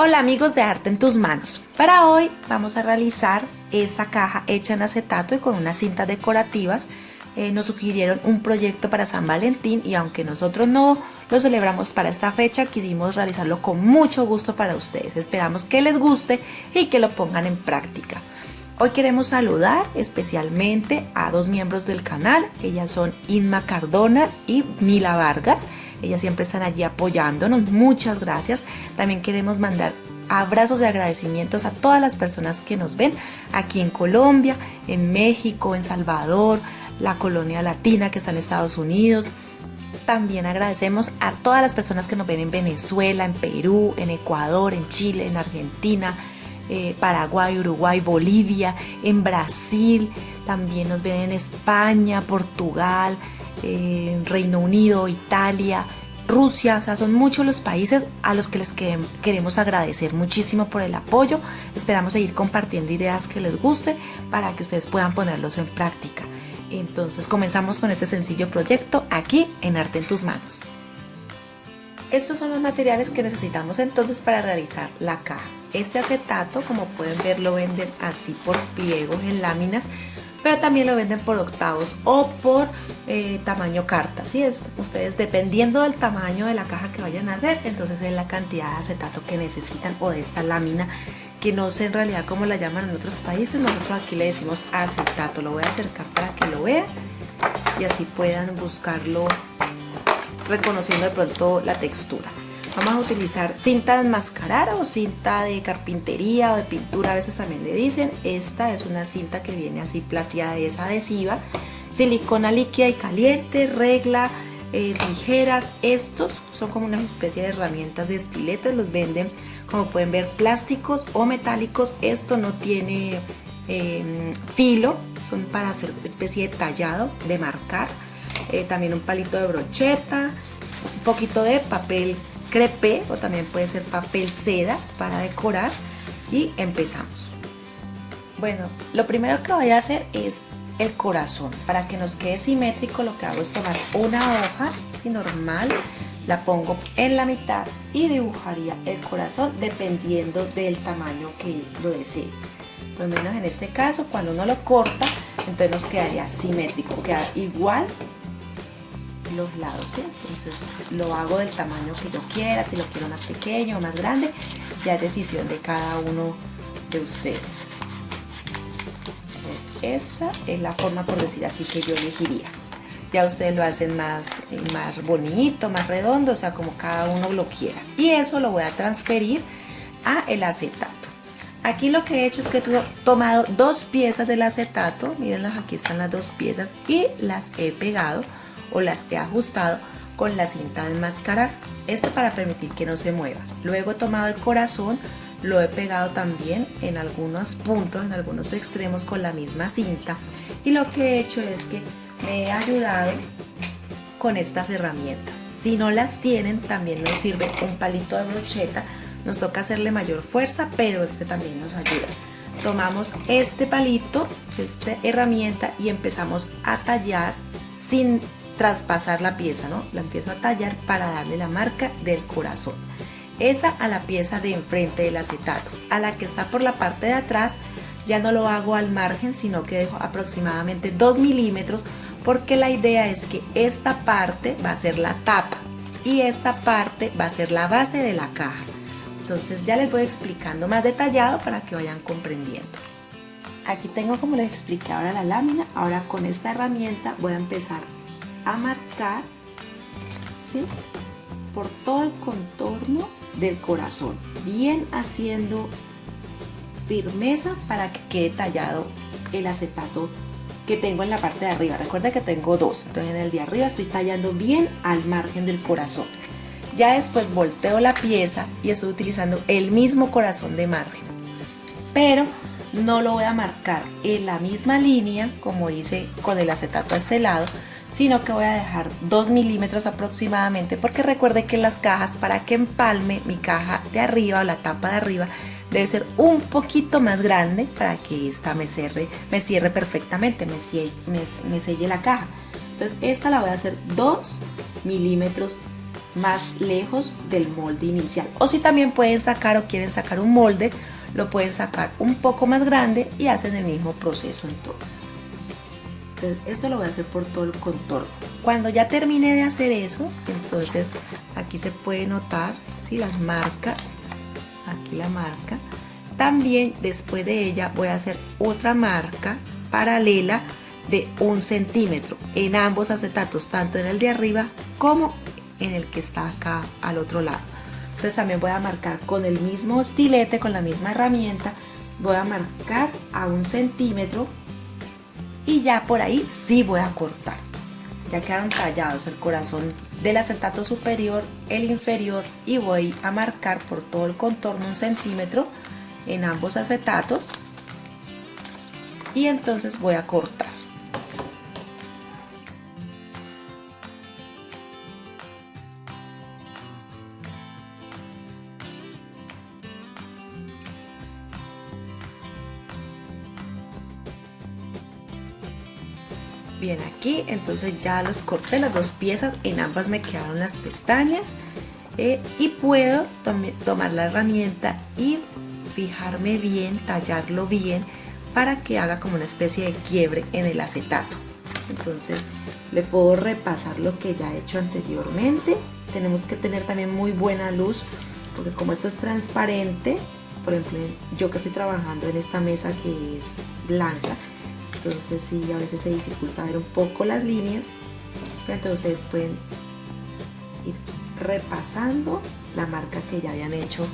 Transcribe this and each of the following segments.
Hola amigos de Arte en tus Manos. Para hoy vamos a realizar esta caja hecha en acetato y con unas cintas decorativas. Nos sugirieron un proyecto para San Valentín y aunque nosotros no lo celebramos para esta fecha, quisimos realizarlo con mucho gusto para ustedes. Esperamos que les guste y que lo pongan en práctica. Hoy queremos saludar especialmente a dos miembros del canal. Ellas son Inma Cardona y Mila Vargas. Ellas siempre están allí apoyándonos. Muchas gracias. También queremos mandar abrazos y agradecimientos a todas las personas que nos ven aquí en Colombia, en México, en Salvador, la colonia latina que está en Estados Unidos. También agradecemos a todas las personas que nos ven en Venezuela, en Perú, en Ecuador, en Chile, en Argentina, Paraguay, Uruguay, Bolivia, en Brasil. También nos ven en España, Portugal, Reino Unido, Italia, Rusia. O sea, son muchos los países a los que les queremos agradecer muchísimo por el apoyo. Esperamos seguir compartiendo ideas que les guste para que ustedes puedan ponerlos en práctica. Entonces comenzamos con este sencillo proyecto aquí en Arte en tus Manos. Estos son los materiales que necesitamos entonces para realizar la caja. Este acetato, como pueden ver, lo venden así por pliegos en láminas, pero también lo venden por octavos o por tamaño carta. Así es, ustedes dependiendo del tamaño de la caja que vayan a hacer, entonces es la cantidad de acetato que necesitan o de esta lámina, que no sé en realidad cómo la llaman en otros países. Nosotros aquí le decimos acetato. Lo voy a acercar para que lo vean y así puedan buscarlo reconociendo de pronto la textura. Vamos a utilizar cinta de enmascarar o cinta de carpintería o de pintura, a veces también le dicen. Esta es una cinta que viene así plateada y es adhesiva, silicona líquida y caliente, regla, tijeras. Estos son como una especie de herramientas de estiletes, los venden, como pueden ver, plásticos o metálicos. Esto no tiene filo, son para hacer especie de tallado, de marcar. También un palito de brocheta, un poquito de papel crepé o también puede ser papel seda para decorar y empezamos. Bueno, lo primero que voy a hacer es el corazón. Para que nos quede simétrico, lo que hago es tomar una hoja así normal, la pongo en la mitad y dibujaría el corazón dependiendo del tamaño que lo desee. Por lo menos en este caso, cuando uno lo corta, entonces nos quedaría simétrico, queda igual los lados, ¿sí? Entonces lo hago del tamaño que yo quiera, si lo quiero más pequeño o más grande, ya es decisión de cada uno de ustedes. Esta es la forma, por decir así, que yo elegiría. Ya ustedes lo hacen más bonito, más redondo, o sea, como cada uno lo quiera. Y eso lo voy a transferir a el acetato. Aquí lo que he hecho es que he tomado dos piezas del acetato, mírenlas, aquí están las dos piezas, y las he pegado o las he ajustado con la cinta de enmascarar, esto para permitir que no se mueva. Luego he tomado el corazón, lo he pegado también en algunos puntos, en algunos extremos con la misma cinta, y lo que he hecho es que me he ayudado con estas herramientas. Si no las tienen, también nos sirve un palito de brocheta. Nos toca hacerle mayor fuerza, pero este también nos ayuda. Tomamos este palito, esta herramienta, y empezamos a tallar sin traspasar la pieza, ¿no? La empiezo a tallar para darle la marca del corazón. Esa a la pieza de enfrente del acetato. A la que está por la parte de atrás ya no lo hago al margen, sino que dejo aproximadamente 2 milímetros, porque la idea es que esta parte va a ser la tapa y esta parte va a ser la base de la caja. Entonces ya les voy explicando más detallado para que vayan comprendiendo. Aquí tengo, como les expliqué, ahora la lámina. Ahora con esta herramienta voy a empezar a marcar, ¿sí?, por todo el contorno del corazón, bien haciendo firmeza para que quede tallado el acetato que tengo en la parte de arriba. Recuerda que tengo dos, entonces en el de arriba estoy tallando bien al margen del corazón. Ya después volteo la pieza y estoy utilizando el mismo corazón de margen, pero no lo voy a marcar en la misma línea como hice con el acetato a este lado, sino que voy a dejar 2 milímetros aproximadamente, porque recuerde que las cajas, para que empalme mi caja de arriba o la tapa de arriba, debe ser un poquito más grande para que esta me cierre perfectamente, me selle la caja. Entonces esta la voy a hacer 2 milímetros más lejos del molde inicial. O si también pueden sacar o quieren sacar un molde, lo pueden sacar un poco más grande y hacen el mismo proceso entonces. Entonces esto lo voy a hacer por todo el contorno. Cuando ya termine de hacer eso, entonces aquí se puede notar, ¿sí?, las marcas, aquí la marca. También después de ella voy a hacer otra marca paralela de 1 centímetro en ambos acetatos, tanto en el de arriba como en el que está acá al otro lado. Entonces también voy a marcar con el mismo estilete, con la misma herramienta, voy a marcar a 1 centímetro y ya por ahí sí voy a cortar. Ya quedaron tallados el corazón del acetato superior, el inferior, y voy a marcar por todo el contorno 1 centímetro en ambos acetatos y entonces voy a cortar. Bien, aquí entonces ya los corté, las dos piezas, en ambas me quedaron las pestañas, y puedo tomar la herramienta y fijarme bien, tallarlo bien para que haga como una especie de quiebre en el acetato. Entonces le puedo repasar lo que ya he hecho anteriormente. Tenemos que tener también muy buena luz porque como esto es transparente, por ejemplo yo que estoy trabajando en esta mesa que es blanca, entonces sí, a veces se dificulta ver un poco las líneas, pero entonces ustedes pueden ir repasando la marca que ya habían hecho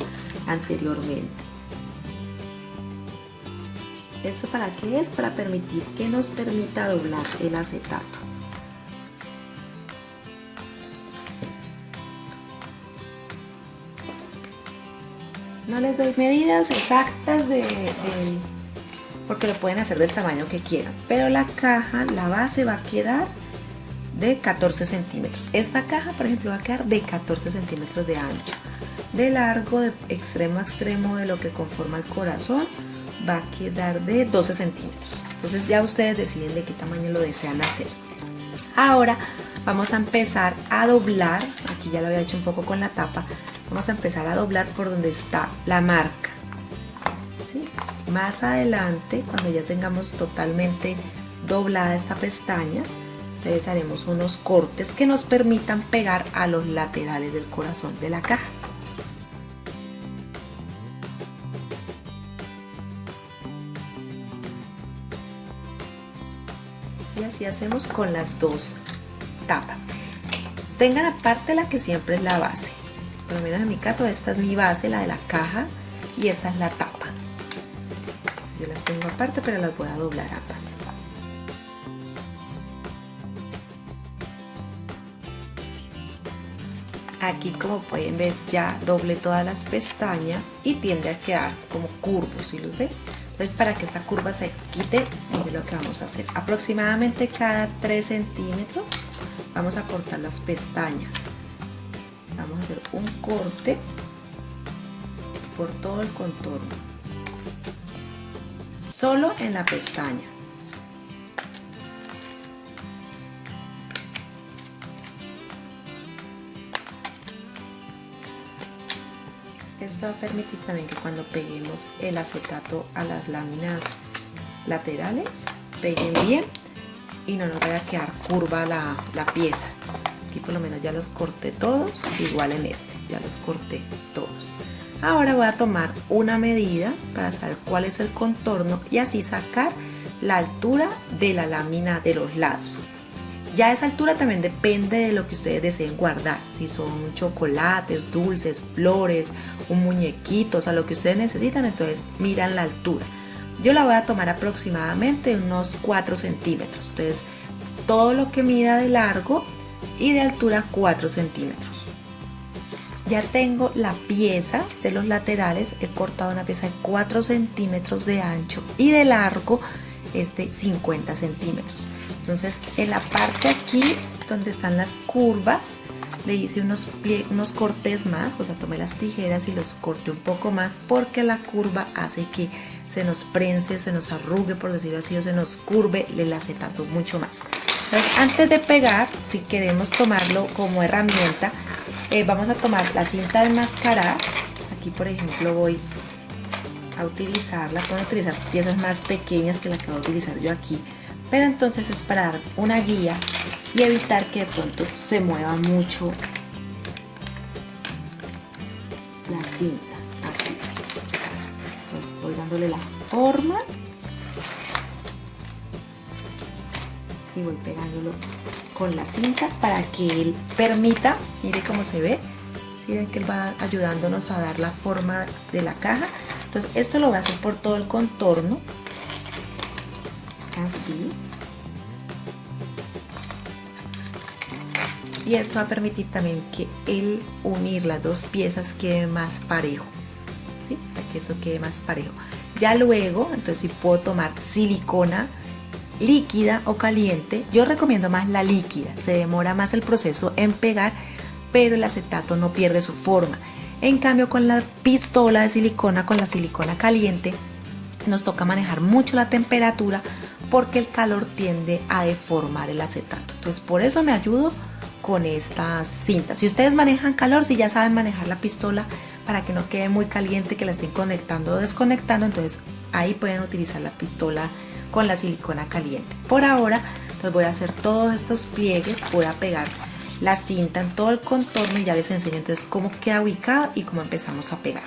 anteriormente. ¿Esto para qué es? Para permitir que nos permita doblar el acetato. No les doy medidas exactas porque lo pueden hacer del tamaño que quieran, pero la caja, la base va a quedar de 14 centímetros. Esta caja, por ejemplo, va a quedar de 14 centímetros de ancho. De largo, de extremo a extremo de lo que conforma el corazón, va a quedar de 12 centímetros. Entonces ya ustedes deciden de qué tamaño lo desean hacer. Ahora vamos a empezar a doblar. Aquí ya lo había hecho un poco con la tapa. Vamos a empezar a doblar por donde está la marca. ¿Sí? Más adelante, cuando ya tengamos totalmente doblada esta pestaña, entonces haremos unos cortes que nos permitan pegar a los laterales del corazón de la caja. Y así hacemos con las dos tapas. Tengan aparte la que siempre es la base. Por lo menos en mi caso esta es mi base, la de la caja, y esta es la tapa. Yo las tengo aparte, pero las voy a doblar ambas. Aquí, como pueden ver, ya doblé todas las pestañas y tiende a quedar como curvo, ¿sí los ven? Entonces, para que esta curva se quite, miren lo que vamos a hacer. Aproximadamente cada 3 centímetros vamos a cortar las pestañas. Vamos a hacer un corte por todo el contorno, solo en la pestaña. Esto va a permitir también que cuando peguemos el acetato a las láminas laterales, peguen bien y no nos vaya a quedar curva la pieza. Aquí por lo menos ya los corté todos, igual en este, ya los corté todos. Ahora voy a tomar una medida para saber cuál es el contorno y así sacar la altura de la lámina de los lados. Ya esa altura también depende de lo que ustedes deseen guardar, si son chocolates, dulces, flores, un muñequito, o sea, lo que ustedes necesitan, entonces miran la altura. Yo la voy a tomar aproximadamente unos 4 centímetros, entonces todo lo que mida de largo y de altura 4 centímetros. Ya tengo la pieza de los laterales, he cortado una pieza de 4 centímetros de ancho y de largo es de 50 centímetros. Entonces en la parte aquí donde están las curvas le hice unos cortes más, o sea, tomé las tijeras y los corté un poco más porque la curva hace que se nos prense, se nos arrugue, por decirlo así, o se nos curve el acetato mucho más. Entonces, antes de pegar, si queremos tomarlo como herramienta, Vamos a tomar la cinta de enmascarar. Aquí por ejemplo voy a utilizarla, pueden utilizar piezas más pequeñas que la que voy a utilizar yo aquí, pero entonces es para dar una guía y evitar que de pronto se mueva mucho la cinta, así. Entonces voy dándole la forma y voy pegándolo con la cinta para que él permita, mire cómo se ve, si ven que él va ayudándonos a dar la forma de la caja. Entonces esto lo voy a hacer por todo el contorno, así, y eso va a permitir también que el unir las dos piezas quede más parejo, ¿sí? Para que eso quede más parejo. Ya luego, entonces si puedo tomar silicona líquida o caliente, yo recomiendo más la líquida, se demora más el proceso en pegar, pero el acetato no pierde su forma. En cambio con la pistola de silicona, con la silicona caliente, nos toca manejar mucho la temperatura porque el calor tiende a deformar el acetato. Entonces por eso me ayudo con estas cintas. Si ustedes manejan calor, si ya saben manejar la pistola para que no quede muy caliente, que la estén conectando o desconectando, entonces ahí pueden utilizar la pistola con la silicona caliente. Por ahora, entonces voy a hacer todos estos pliegues, voy a pegar la cinta en todo el contorno y ya les enseño entonces cómo queda ubicado y cómo empezamos a pegar.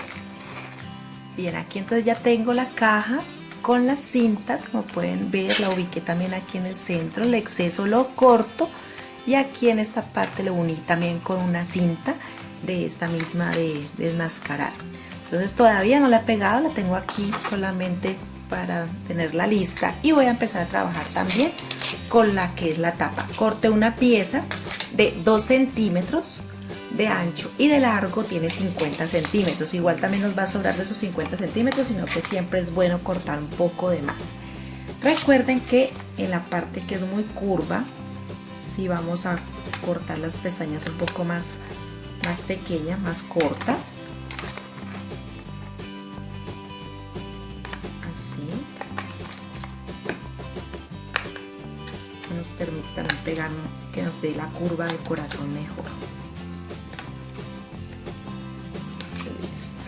Bien, aquí entonces ya tengo la caja con las cintas, como pueden ver la ubiqué también aquí en el centro, el exceso lo corto y aquí en esta parte lo uní también con una cinta de esta misma de desmascarar. Entonces todavía no la he pegado, la tengo aquí solamente para tenerla lista y voy a empezar a trabajar también con la que es la tapa. Corté una pieza de 2 centímetros de ancho y de largo tiene 50 centímetros. Igual también nos va a sobrar de esos 50 centímetros, sino que siempre es bueno cortar un poco de más. Recuerden que en la parte que es muy curva, si vamos a cortar las pestañas un poco más pequeñas, más cortas, así, nos permite también pegar, que nos dé la curva del corazón mejor. Listo.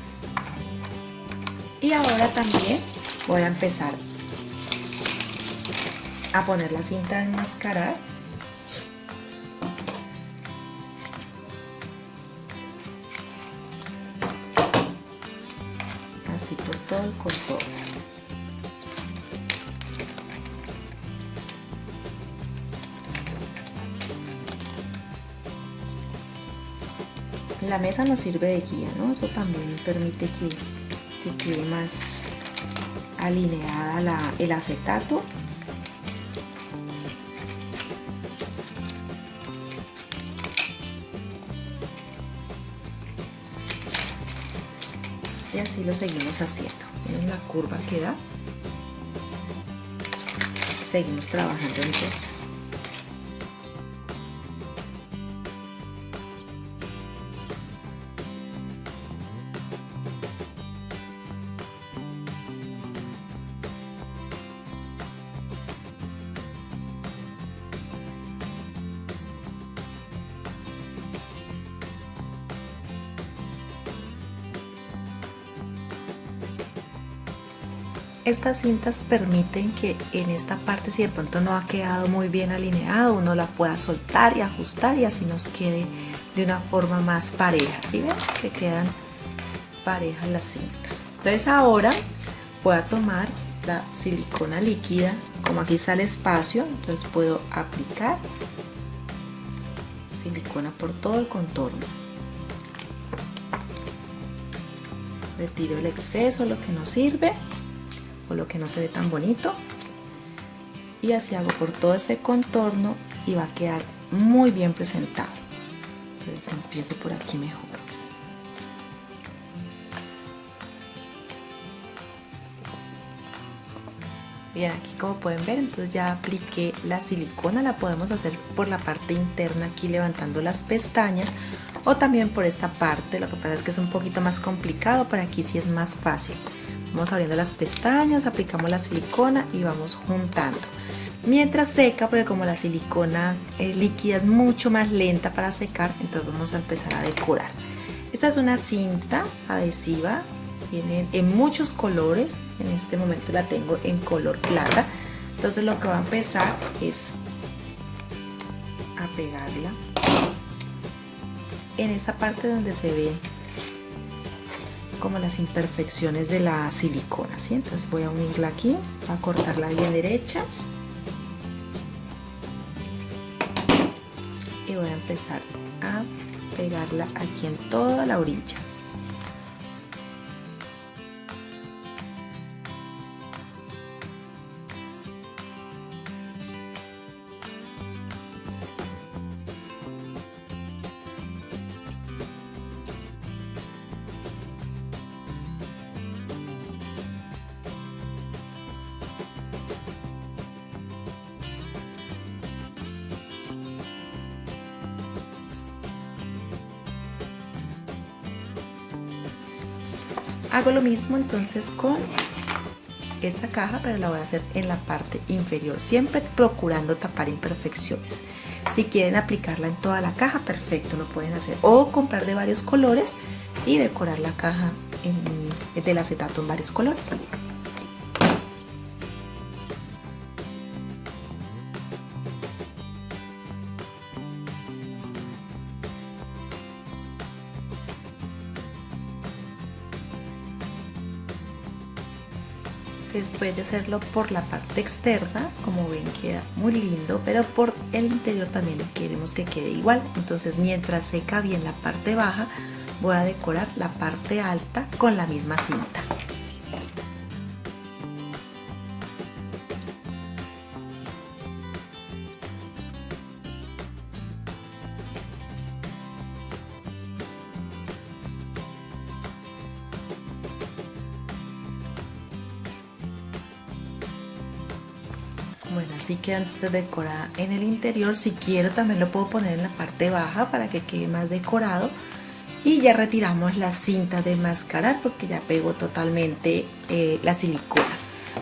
Y ahora también voy a empezar a poner la cinta de enmascarar. Así por todo el contorno. La mesa nos sirve de guía, ¿no? Eso también permite que quede más alineada el acetato. Y así lo seguimos haciendo. Miren la curva que da. Seguimos trabajando entonces. Estas cintas permiten que en esta parte, si de pronto no ha quedado muy bien alineado, uno la pueda soltar y ajustar y así nos quede de una forma más pareja. ¿Sí ven? Que quedan parejas las cintas. Entonces ahora voy a tomar la silicona líquida, como aquí sale espacio, entonces puedo aplicar silicona por todo el contorno. Retiro el exceso, lo que no sirve o lo que no se ve tan bonito, y así hago por todo este contorno y va a quedar muy bien presentado. Entonces empiezo por aquí mejor. Bien, aquí como pueden ver, entonces ya apliqué la silicona. La podemos hacer por la parte interna, aquí levantando las pestañas, o también por esta parte. Lo que pasa es que es un poquito más complicado, pero aquí sí es más fácil. Vamos abriendo las pestañas, aplicamos la silicona y vamos juntando. mientras seca, porque como la silicona líquida es mucho más lenta para secar, entonces vamos a empezar a decorar. Esta es una cinta adhesiva, viene en muchos colores, en este momento la tengo en color plata, entonces lo que va a empezar es a pegarla en esta parte donde se ven como las imperfecciones de la silicona, ¿sí? Entonces voy a unirla aquí, a cortarla bien derecha y voy a empezar a pegarla aquí en toda la orilla. Hago lo mismo entonces con esta caja, pero la voy a hacer en la parte inferior, siempre procurando tapar imperfecciones. Si quieren aplicarla en toda la caja, perfecto, lo pueden hacer, o comprar de varios colores y decorar la caja del acetato en varios colores. Después de hacerlo por la parte externa, como ven queda muy lindo, pero por el interior también queremos que quede igual. Entonces mientras seca bien la parte baja, voy a decorar la parte alta con la misma cinta. Bueno, así queda entonces decorada en el interior. Si quiero también lo puedo poner en la parte baja para que quede más decorado. Y ya retiramos la cinta de mascarar porque ya pegó totalmente la silicona.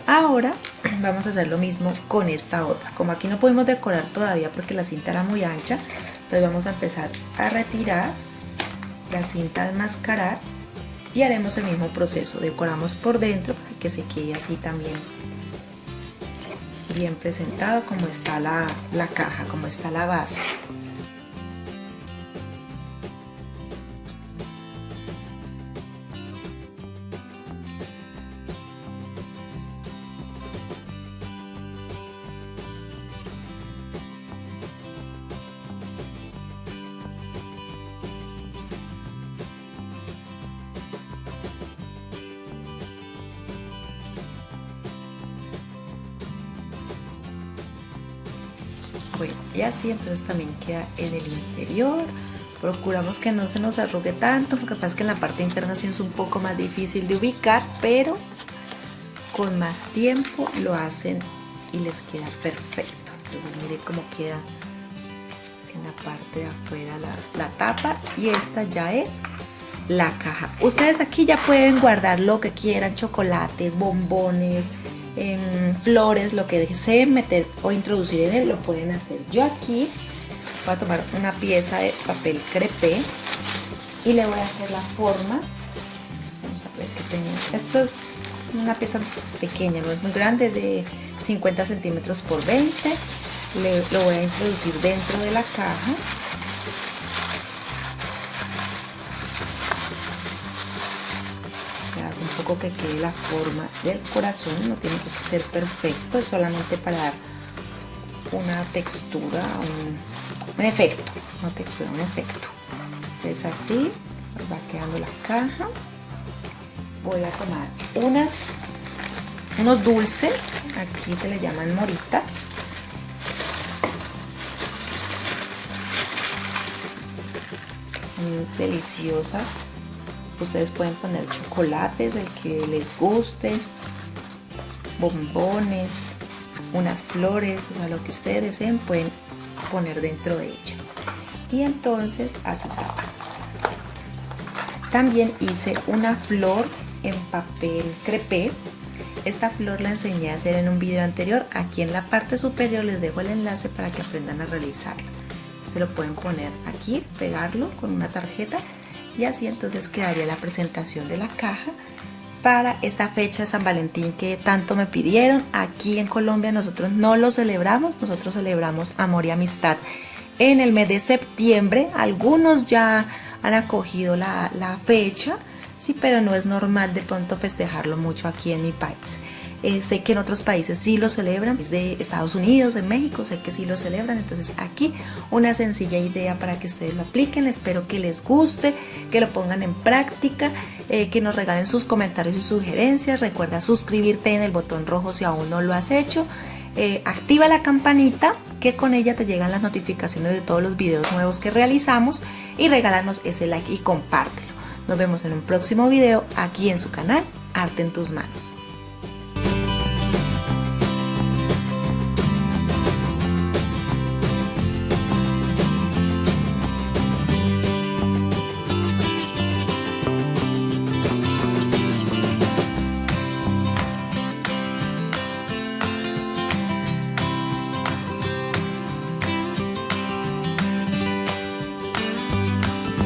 Ahora vamos a hacer lo mismo con esta otra. Como aquí no pudimos decorar todavía porque la cinta era muy ancha, entonces vamos a empezar a retirar la cinta de mascarar y haremos el mismo proceso. Decoramos por dentro para que se quede así también bien presentado, como está la caja, como está la base. Bueno, y así entonces también queda en el interior. Procuramos que no se nos arrugue tanto, lo que pasa es que en la parte interna sí es un poco más difícil de ubicar, pero con más tiempo lo hacen y les queda perfecto. Entonces miren cómo queda en la parte de afuera la tapa, y esta ya es la caja. Ustedes aquí ya pueden guardar lo que quieran, chocolates, bombones, flores, lo que deseen meter o introducir en él, lo pueden hacer. Yo aquí voy a tomar una pieza de papel crepé y le voy a hacer la forma. Vamos a ver qué tengo. Esto es una pieza pequeña, no es muy grande, de 50 centímetros por 20. Lo voy a introducir dentro de la caja. Un poco que quede la forma del corazón, no tiene que ser perfecto, es solamente para dar una textura, un efecto, no textura, un efecto. Es así, va quedando la caja. Voy a tomar unos dulces, aquí se le llaman moritas. Son deliciosas. Ustedes pueden poner chocolates, el que les guste, bombones, unas flores, o sea, lo que ustedes deseen pueden poner dentro de ella. Y entonces así tapa. También hice una flor en papel crepé Esta flor la enseñé a hacer en un video anterior. Aquí en la parte superior les dejo el enlace para que aprendan a realizarlo. Se lo pueden poner aquí, pegarlo con una tarjeta y así entonces quedaría la presentación de la caja para esta fecha de San Valentín que tanto me pidieron. Aquí en Colombia nosotros no lo celebramos, nosotros celebramos amor y amistad en el mes de septiembre. Algunos ya han acogido la fecha, sí, pero no es normal de pronto festejarlo mucho aquí en mi país. Sé que en otros países sí lo celebran, de Estados Unidos, en México, sé que sí lo celebran. Entonces aquí una sencilla idea para que ustedes lo apliquen. Espero que les guste, que lo pongan en práctica, que nos regalen sus comentarios y sugerencias. Recuerda suscribirte en el botón rojo si aún no lo has hecho. Activa la campanita, que con ella te llegan las notificaciones de todos los videos nuevos que realizamos, y regálanos ese like y compártelo. Nos vemos en un próximo video aquí en su canal Arte en tus Manos.